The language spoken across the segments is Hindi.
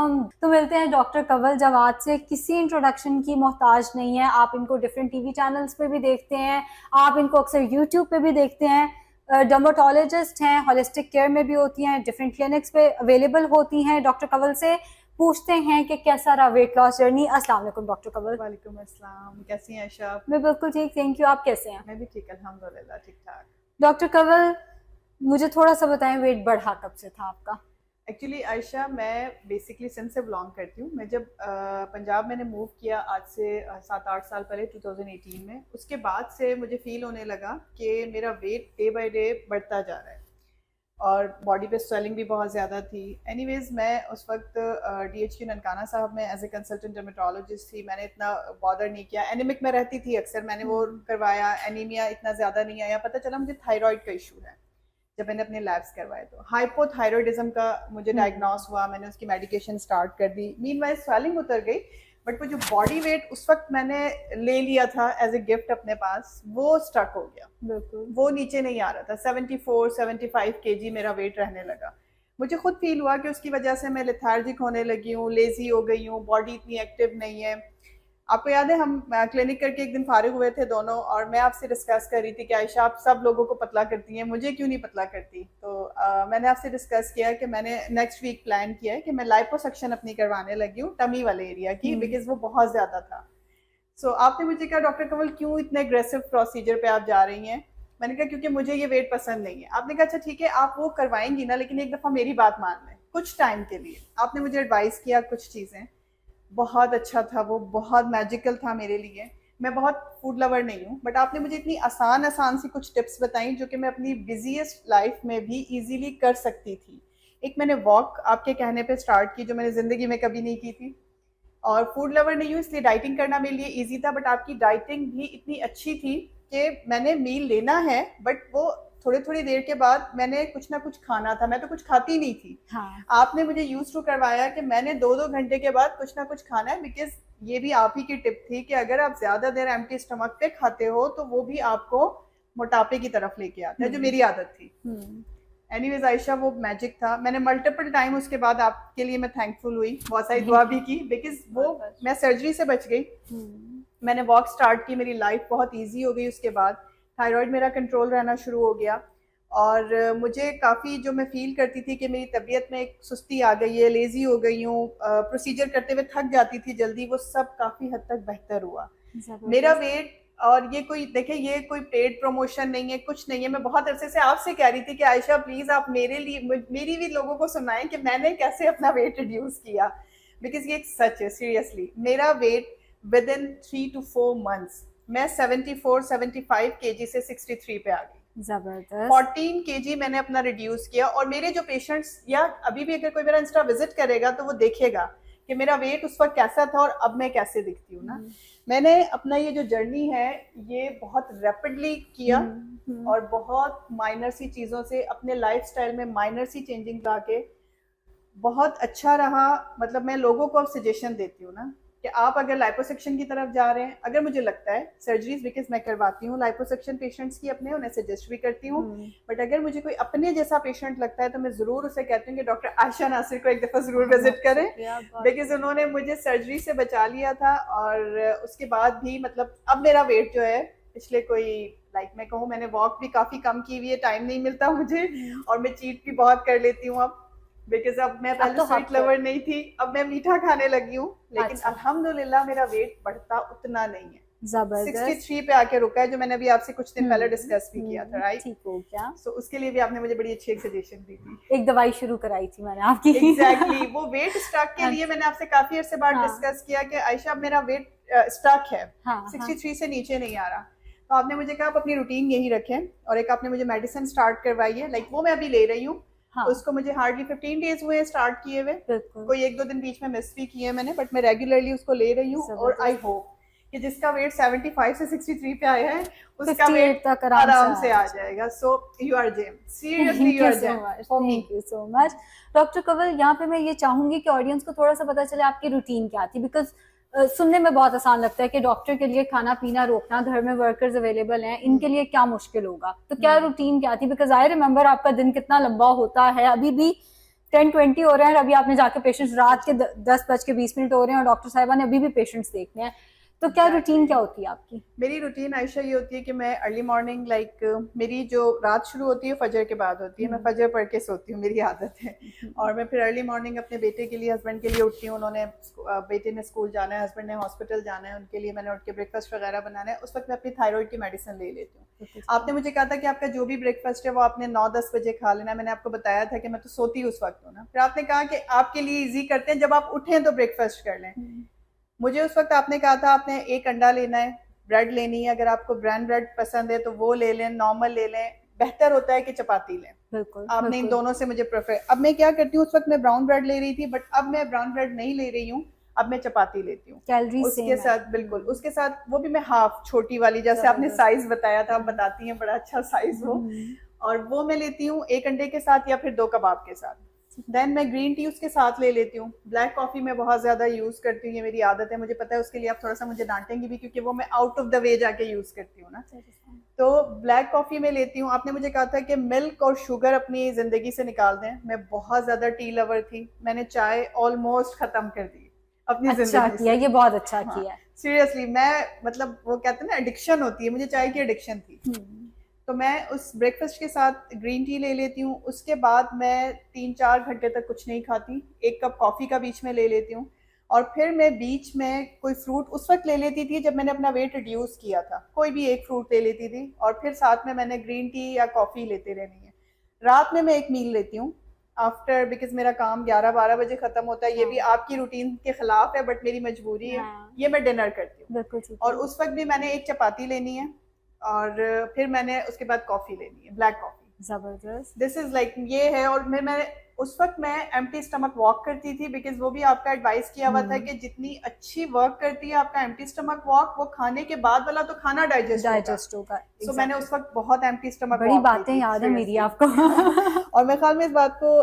हम तो मिलते हैं डॉक्टर कंवल जवाद से। किसी इंट्रोडक्शन की मोहताज नहीं है, आप इनको डिफरेंट टीवी चैनल्स पे भी देखते हैं, आप इनको अक्सर यूट्यूब पे भी देखते हैं। डर्मेटोलॉजिस्ट हैं, होलिस्टिक केयर में भी होती हैं, डिफरेंट क्लिनिक्स पे अवेलेबल होती हैं। डॉक्टर कंवल से पूछते हैं कि कैसा रहा वेट लॉस जर्नी। अस्सलाम वालेकुम डॉक्टर कंवल। वालेकुम अस्सलाम, कैसी हैं आयशा? मैं बिल्कुल ठीक, थैंक यू। आप कैसे हैं? मैं भी ठीक, अल्हम्दुलिल्लाह ठीक ठाक। डॉक्टर कंवल, मुझे थोड़ा सा बताएं, वेट बढ़ा कब से था आपका? एक्चुअली आयशा, मैं बेसिकली सिंध से बिलोंग करती हूँ। मैं जब पंजाब मैंने मूव किया आज से 7-8 साल पहले 2018 में, उसके बाद से मुझे फील होने लगा कि मेरा वेट डे बाय डे बढ़ता जा रहा है और बॉडी पे स्वेलिंग भी बहुत ज़्यादा थी। एनीवेज, मैं उस वक्त DHQ ननकाना साहब में एज ए कंसल्टेंट डर्मेटोलॉजिस्ट थी। मैंने इतना बॉदर नहीं किया। एनीमिक में रहती थी अक्सर, मैंने वो करवाया, एनीमिया इतना ज़्यादा नहीं आया। पता चला मुझे थायराइड का इशू है जब मैंने अपने लैब्स करवाए, तो हाइपोथायरॉयडिज्म का मुझे डायग्नोस हुआ। मैंने उसकी मेडिकेशन स्टार्ट कर दी। मीनवाइल स्वेलिंग उतर गई, बट वो जो बॉडी वेट उस वक्त मैंने ले लिया था एज ए गिफ्ट अपने पास, वो स्टक हो गया। बिल्कुल, वो नीचे नहीं आ रहा था। 74-75 kg मेरा वेट रहने लगा। मुझे खुद फील हुआ कि उसकी वजह से मैं लेथार्जिक होने लगी हूँ, लेजी हो गई हूँ, बॉडी इतनी एक्टिव नहीं है। आपको याद है हम क्लिनिक करके एक दिन फारिग हुए थे दोनों, और मैं आपसे डिस्कस कर रही थी कि आयशा, आप सब लोगों को पतला करती हैं, मुझे क्यों नहीं पतला करती? तो मैंने आपसे डिस्कस किया कि मैंने नेक्स्ट वीक प्लान किया है कि मैं लाइपोसक्शन अपनी करवाने लगी हूँ टमी वाले एरिया की, बिकॉज वो बहुत ज़्यादा था। सो आपने मुझे कहा, डॉक्टर कंवल क्यों इतने एग्रेसिव प्रोसीजर पे आप जा रही हैं? मैंने कहा क्योंकि मुझे ये वेट पसंद नहीं है। आपने कहा अच्छा ठीक है, आप वो करवाएंगी ना, लेकिन एक दफ़ा मेरी बात मान लें कुछ टाइम के लिए। आपने मुझे एडवाइस किया कुछ चीज़ें, बहुत अच्छा था वो, बहुत मैजिकल था मेरे लिए। मैं बहुत फूड लवर नहीं हूँ, बट आपने मुझे इतनी आसान आसान सी कुछ टिप्स बताई जो कि मैं अपनी बिजीएस्ट लाइफ में भी इजीली कर सकती थी। एक मैंने वॉक आपके कहने पे स्टार्ट की, जो मैंने ज़िंदगी में कभी नहीं की थी। और फूड लवर नहीं हूँ, इसलिए डाइटिंग करना मेरे लिए ईजी था, बट आपकी डाइटिंग भी इतनी अच्छी थी कि मैंने मील लेना है, बट वो थोड़ी थोड़ी देर के बाद मैंने कुछ ना कुछ खाना था। मैं तो कुछ खाती नहीं थी। हाँ। आपने मुझे यूज टू करवाया कि मैंने 2-2 घंटे के बाद कुछ ना कुछ खाना है, बिकॉज ये भी आप ही की टिप थी कि अगर आप ज्यादा देर एम्प्टी स्टमक पे खाते हो तो वो भी आपको मोटापे की तरफ लेके आता है, जो मेरी आदत थी। एनीवेज आयशा, वो मैजिक था। मैंने मल्टीपल टाइम उसके बाद आपके लिए मैं थैंकफुल हुई, बहुत सारी दुआ भी की, बिकॉज वो मैं सर्जरी से बच गई। मैंने वॉक स्टार्ट की, मेरी लाइफ बहुत इजी हो गई उसके बाद। थायराइड मेरा कंट्रोल रहना शुरू हो गया, और मुझे काफ़ी जो मैं फील करती थी कि मेरी तबीयत में एक सुस्ती आ गई है, लेजी हो गई हूँ, प्रोसीजर करते हुए थक जाती थी जल्दी, वो सब काफ़ी हद तक बेहतर हुआ। मेरा वेट, और ये कोई देखे, ये कोई पेड प्रमोशन नहीं है, कुछ नहीं है। मैं बहुत अरसे से आपसे कह रही थी कि आयशा प्लीज आप मेरे लिए, मेरी भी लोगों को सुनाएं कि मैंने कैसे अपना वेट रिड्यूस किया, बिकॉज ये एक सच है। सीरियसली, मेरा wait with in 3 to 4 months मैं 74-75 kg से 63 पे आ गई। जबरदस्त। 14 kg मैंने अपना रिड्यूस किया। और मेरे जो पेशेंट्स, या अभी भी अगर कोई मेरा इंस्टा विजिट करेगा तो वो देखेगा कि मेरा वेट उस वक्त कैसा था और अब मैं कैसे दिखती हूँ ना। मैंने अपना ये जो जर्नी है ये बहुत रैपिडली किया, और बहुत माइनर सी चीज़ों से अपने लाइफस्टाइल में माइनर सी चेंजिंग ला के बहुत अच्छा रहा। मतलब मैं लोगों को अब सजेशन देती हूँ ना कि आप अगर लाइपोसक्शन की तरफ जा रहे हैं, अगर मुझे लगता है सर्जरीज बिकॉज मैं करवाती हूँ लाइपोसक्शन पेशेंट्स की अपने, उन्हें सजेस्ट भी करती हूँ, बट अगर मुझे कोई अपने जैसा पेशेंट लगता है तो मैं ज़रूर उसे कहती हूँ कि डॉक्टर आयशा नासिर को एक दफ़ा ज़रूर विजिट करें, बिकॉज उन्होंने मुझे सर्जरी से बचा लिया था। और उसके बाद भी मतलब अब मेरा वेट जो है पिछले कोई, लाइक मैं कहूँ, मैंने वॉक भी काफ़ी कम की हुई है, टाइम नहीं मिलता मुझे, और मैं चीट भी बहुत कर लेती हूँ अब, बिकॉज अब मैं पहले तो स्वीट लवर नहीं थी, अब मैं मीठा खाने लगी हूँ। लेकिन अल्हम्दुलिल्लाह मेरा वेट बढ़ता उतना नहीं है। 63 पे आके रुका है, जो मैंने अभी आपसे कुछ दिन पहले डिस्कस भी किया था, राइट? ठीक हो गया। सो उसके लिए भी आपने मुझे बड़ी अच्छी एक सजेशन दी थी। एक दवाई शुरू कराई थी मैंने आपकी। एग्जैक्टली वो वेट स्टक के लिए मैंने आपसे काफी अर्से बाद डिस्कस किया कि आयशा अब मेरा वेट स्टक है, 63 से नीचे नहीं आ रहा। तो आपने मुझे कहा आप अपनी रूटीन यही रखें, और एक आपने मुझे मेडिसिन स्टार्ट करवाई है, लाइक वो मैं अभी ले रही हूँ। उसको मुझे हार्डली 15 डेज हुए स्टार्ट किए हुए, कोई 1-2 दिन बीच में मिस भी किए मैंने, बट मैं रेगुलरली उसको ले रही हूँ। और आई होप कि जिसका वेट 75 से 63 पे आया है उसका वेट तक आराम से आ जाएगा। So you are gem, seriously you are gem. Thank you so much doctor Kanwal. यहाँ पे मैं ये चाहूंगी कि ऑडियंस को थोड़ा सा पता चले आपकी रूटीन क्या थी, बिकॉज सुनने में बहुत आसान लगता है कि डॉक्टर के लिए खाना पीना रोकना, घर में वर्कर्स अवेलेबल हैं, इनके लिए क्या मुश्किल होगा। तो क्या रूटीन क्या थी? बिकॉज आई रिमेम्बर आपका दिन कितना लंबा होता है, अभी भी 10:20 हो रहे हैं और अभी आपने जाके पेशेंट्स रात के 10:20 हो रहे हैं और डॉक्टर साहिबा ने अभी भी पेशेंट्स देखने हैं, तो क्या रूटीन क्या होती है आपकी? मेरी रूटीन आयशा ये होती है कि मैं अर्ली मॉर्निंग मेरी जो रात शुरू होती है फजर के बाद होती है, मैं फजर पढ़ के सोती हूँ, मेरी आदत है। और मैं फिर अर्ली मॉर्निंग अपने बेटे के लिए, हस्बैंड के लिए उठती हूँ। उन्होंने बेटे ने स्कूल जाना है, हस्बैंड ने हॉस्पिटल जाना है, उनके लिए मैंने उठ के ब्रेकफास्ट वगैरह बनाना है। उस वक्त मैं अपनी थायराइड की मेडिसिन ले लेती हूँ। आपने मुझे कहा था कि आपका जो भी ब्रेकफास्ट है वो आपने 9-10 बजे खा लेना है। मैंने आपको बताया था कि मैं तो सोती उस वक्त हूँ ना। फिर आपने कहा कि आपके लिए ईजी करते हैं, जब आप उठें तो ब्रेकफास्ट कर लें। मुझे उस वक्त आपने कहा था आपने एक अंडा लेना है, ब्रेड लेनी है, अगर आपको ब्राउन ब्रेड पसंद है तो वो ले लें, नॉर्मल ले लें, बेहतर होता है कि चपाती लें। बिल्कुल, आपने बिल्कुल। इन दोनों से मुझे प्रेफर। अब मैं क्या करती हूँ, उस वक्त मैं ब्राउन ब्रेड ले रही थी, बट अब मैं ब्राउन ब्रेड नहीं ले रही हूँ, अब मैं चपाती लेती हूँ कैलोरी उसके साथ। बिल्कुल, उसके साथ वो भी मैं हाफ छोटी वाली, जैसे आपने साइज बताया था, आप बताती हैं बड़ा अच्छा साइज वो, और वो मैं लेती हूँ एक अंडे के साथ या फिर 2 कबाब के साथ। देन मैं ग्रीन टी उसके साथ ले लेती हूँ। ब्लैक कॉफी मैं बहुत ज्यादा यूज करती हूँ, ये मेरी आदत है, मुझे पता है उसके लिए आप थोड़ा सा मुझे डांटेंगी भी, क्योंकि वो मैं आउट ऑफ द वे जाके यूज करती हूँ ना। तो ब्लैक कॉफी में लेती हूँ। आपने मुझे कहा था कि मिल्क और शुगर अपनी जिंदगी से निकाल दें। मैं बहुत ज्यादा टी लवर थी, मैंने चाय ऑलमोस्ट खत्म कर दी अपनी जिंदगी किया, ये बहुत अच्छा किया। सीरियसली, मैं मतलब वो कहते हैं ना एडिक्शन होती है, मुझे चाय की एडिक्शन थी। तो मैं उस ब्रेकफास्ट के साथ ग्रीन टी ले लेती हूँ। उसके बाद मैं 3-4 घंटे तक कुछ नहीं खाती, 1 कप कॉफ़ी का बीच में ले लेती हूँ। और फिर मैं बीच में कोई फ्रूट उस वक्त ले लेती थी जब मैंने अपना वेट रिड्यूस किया था, कोई भी एक फ्रूट ले लेती थी, और फिर साथ में मैंने ग्रीन टी या कॉफ़ी लेते रहनी है। रात में मैं एक मील लेती हूँ आफ्टर, बिकॉज मेरा काम 11-12 बजे खत्म होता है। ये भी आपकी रूटीन के खिलाफ है, बट मेरी मजबूरी है। ये मैं डिनर करती हूँ, और उस वक्त भी मैंने एक चपाती लेनी है, और फिर मैंने उसके बाद कॉफी लेनी है, ब्लैक कॉफी। जबरदस्त। दिस इज लाइक ये है। और मैं उस वक्त मैं एम्प्टी स्टमक वॉक करती थी, बिकॉज वो भी आपका एडवाइस किया हुआ था कि जितनी अच्छी वर्क करती है आपका एम्प्टी स्टमक वॉक, वो खाने के बाद वाला तो खाना डाइजेस्ट होगा। सो मैंने उस वक्त बहुत एम्प्टी स्टमक, बड़ी बातें याद है मेरी आपको। और मेरे ख्याल में इस बात को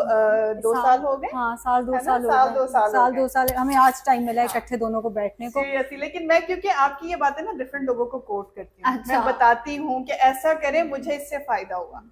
2 साल हो गए। हाँ, साल 2 साल हमें आज टाइम मिला है इकट्ठे दोनों को बैठने को। सीरियसली, लेकिन मैं क्योंकि आपकी ये बातें ना डिफरेंट लोगों को कोट करती हूँ, मैं बताती हूँ कि ऐसा करें, मुझे इससे फायदा हुआ।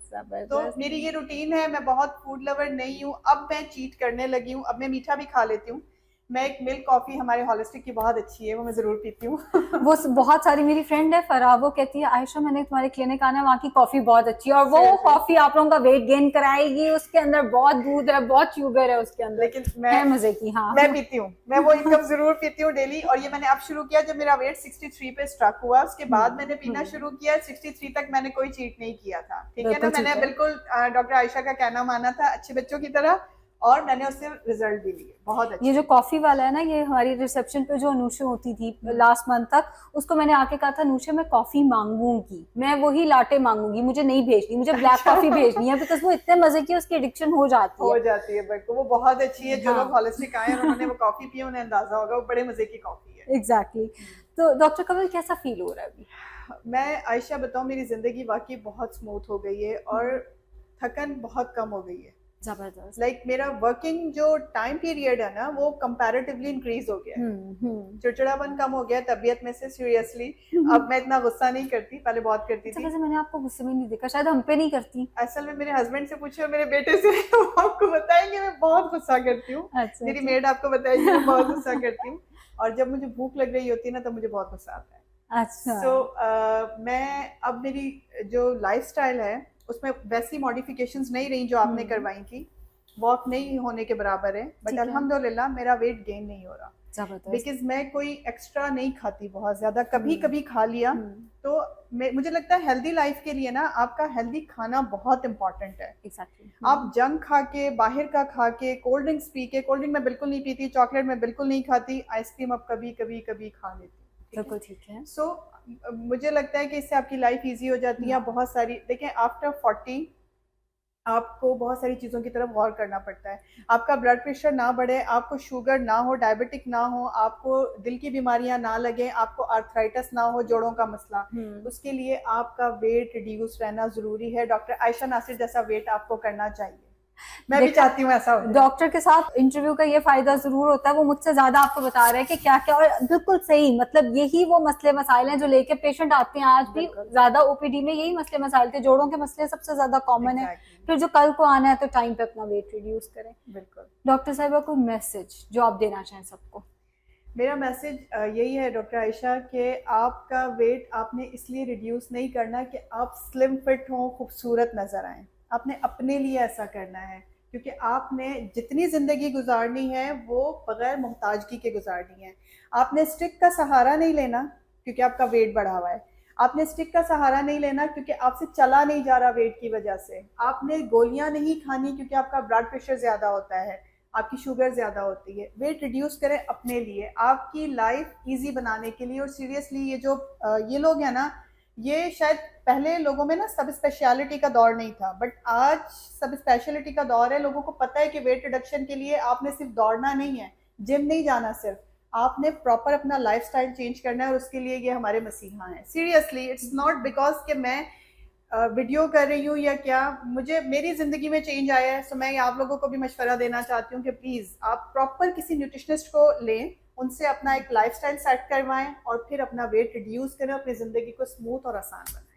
तो मेरी ये रूटीन है। मैं बहुत फूड लवर नहीं हूँ, अब मैं चीट करने लगी हूँ, अब मैं मीठा भी खा लेती हूँ। मैं एक मिल्क कॉफी हमारे हॉलिस्टिक की बहुत अच्छी है, वो मैं जरूर पीती हूँ। वो बहुत सारी, मेरी फ्रेंड है फराह, वो कहती है आयशा मैंने तुम्हारे क्लिनिक आना है, वहाँ की कॉफी बहुत अच्छी है, और वो कॉफी आप लोगों का वेट गेन कराएगी, उसके अंदर बहुत दूध है, बहुत शुगर है उसके अंदर, लेकिन मैं मजे की। हाँ, मैं पीती हूँ, मैं वो एक कप जरूर पीती हूँ डेली। और ये मैंने अब शुरू किया जब मेरा वेट 63 पे स्ट्रक हुआ, उसके बाद मैंने पीना शुरू किया। 63 तक मैंने कोई चीट नहीं किया था, ठीक है ना। मैंने बिल्कुल डॉक्टर आयशा का कहना माना था, अच्छे बच्चों की तरह, और मैंने उससे रिजल्ट भी लिए बहुत अच्छे। ये जो कॉफी वाला है ना, ये हमारी रिसेप्शन पे जो अनुषे होती थी लास्ट मंथ तक, उसको मैंने आके कहा था अनुषे मैं कॉफी मांगूंगी, मैं वही लाटे मांगूंगी, मुझे नहीं भेजनी, मुझे ब्लैक कॉफी भेजनी है, बिकॉज वो इतने मजे की उसकी एडिक्शन हो जाती है। बिल्कुल, वो बहुत अच्छी है। जो लोग हॉलिस्टिक आए उन्होंने वो कॉफी पी, उन्हें अंदाजा होगा, वो बड़े मजे की कॉफी है। एग्जैक्टली। तो डॉक्टर कंवल कैसा फील हो रहा है अभी? मैं आयशा बताऊं, मेरी जिंदगी वाकई बहुत स्मूथ हो गई है और थकन बहुत कम हो गई है। जबरदस्त। लाइक मेरा वर्किंग जो टाइम पीरियड है ना, वो कंपैरेटिवली इंक्रीज हो गया है। चिड़चिड़ापन कम हो गया तबीयत में से, सीरियसली। अब मैं इतना गुस्सा नहीं करती, पहले बहुत करती थी। वैसे मैंने आपको गुस्से में नहीं देखा, शायद हम पे नहीं करती। असल में मेरे हस्बैंड से पूछे और मेरे बेटे से, वो आपको बताएंगे मैं बहुत गुस्सा करती हूँ। मेरी मेड आपको बताएगी मैं बहुत गुस्सा करती हूँ, और जब मुझे भूख लग रही होती है ना, तब मुझे बहुत गुस्सा आता है। अच्छा। सो मैं अब मेरी जो लाइफस्टाइल है उसमें वैसी मॉडिफिकेशंस नहीं रही जो आपने करवाई थी। वॉक नहीं होने के बराबर है, बट अल्हम्दुलिल्लाह मेरा वेट गेन नहीं हो रहा, बिकॉज मैं कोई एक्स्ट्रा नहीं खाती बहुत ज्यादा, कभी कभी खा लिया। तो मुझे लगता है हेल्दी लाइफ के लिए ना आपका हेल्दी खाना बहुत इंपॉर्टेंट है। आप जंक खा के, बाहर का खा के, कोल्ड ड्रिंक्स पी के, कोल्ड ड्रिंक मैं बिल्कुल नहीं पीती, चॉकलेट मैं बिल्कुल नहीं खाती, आइसक्रीम अब कभी कभी कभी खा लेती। बिल्कुल ठीक है। सो मुझे लगता है कि इससे आपकी लाइफ इजी हो जाती है। बहुत सारी देखें, आफ्टर 40 आपको बहुत सारी चीज़ों की तरफ गौर करना पड़ता है। आपका ब्लड प्रेशर ना बढ़े, आपको शुगर ना हो, डायबिटिक ना हो, आपको दिल की बीमारियां ना लगे, आपको आर्थराइटिस ना हो, जोड़ों का मसला, उसके लिए आपका वेट रिड्यूस रहना जरूरी है। डॉक्टर आयशा नासिर जैसा वेट आपको करना चाहिए। मैं भी देखिए, चाहती हूँ ऐसा हो जाए। डॉक्टर के साथ इंटरव्यू का ये फायदा जरूर होता है, वो मुझसे ज्यादा आपको बता रहे हैं कि क्या क्या, और बिल्कुल सही, मतलब यही वो मसले मसाइल हैं जो लेके पेशेंट आते हैं। आज भी बिल्कुल। ज्यादा ओपीडी में यही मसले मसाइल थे, जोड़ों के मसले सबसे ज्यादा कॉमन है। Exactly. फिर जो कल को आना है तो टाइम पे अपना वेट रिड्यूस करें। बिल्कुल। डॉक्टर साहिबा को मैसेज जो आप देना चाहें सबको। मेरा मैसेज यही है डॉक्टर आयशा कि आपका वेट आपने इसलिए रिड्यूस नहीं करना कि आप स्लिम फिट हों, खूबसूरत नज़र आएं। आपने अपने लिए ऐसा करना है, क्योंकि आपने जितनी ज़िंदगी गुजारनी है वो बग़ैर मोहताजगी के गुजारनी है। आपने स्टिक का सहारा नहीं लेना क्योंकि आपका वेट बढ़ा हुआ है। आपने स्टिक का सहारा नहीं लेना क्योंकि आपसे चला नहीं जा रहा वेट की वजह से। आपने गोलियां नहीं खानी क्योंकि आपका ब्लड प्रेशर ज़्यादा होता है, आपकी शुगर ज़्यादा होती है। वेट रिड्यूस करें अपने लिए, आपकी लाइफ इजी बनाने के लिए। और सीरियसली ये जो ये लोग हैं ना, ये शायद पहले लोगों में ना सब स्पेशलिटी का दौर नहीं था, बट आज सब स्पेशलिटी का दौर है। लोगों को पता है कि वेट रिडक्शन के लिए आपने सिर्फ दौड़ना नहीं है, जिम नहीं जाना, सिर्फ आपने प्रॉपर अपना लाइफस्टाइल चेंज करना है, और उसके लिए ये हमारे मसीहा हैं। सीरियसली, इट्स नॉट बिकॉज कि मैं वीडियो कर रही हूँ या क्या, मुझे मेरी ज़िंदगी में चेंज आया है। सो मैं आप लोगों को भी मशवरा देना चाहती हूँ कि प्लीज़ आप प्रॉपर किसी न्यूट्रिशनिस्ट को लें, उनसे अपना एक लाइफस्टाइल सेट करवाएं और फिर अपना वेट रिड्यूस करें, अपनी ज़िंदगी को स्मूथ और आसान बनाएं।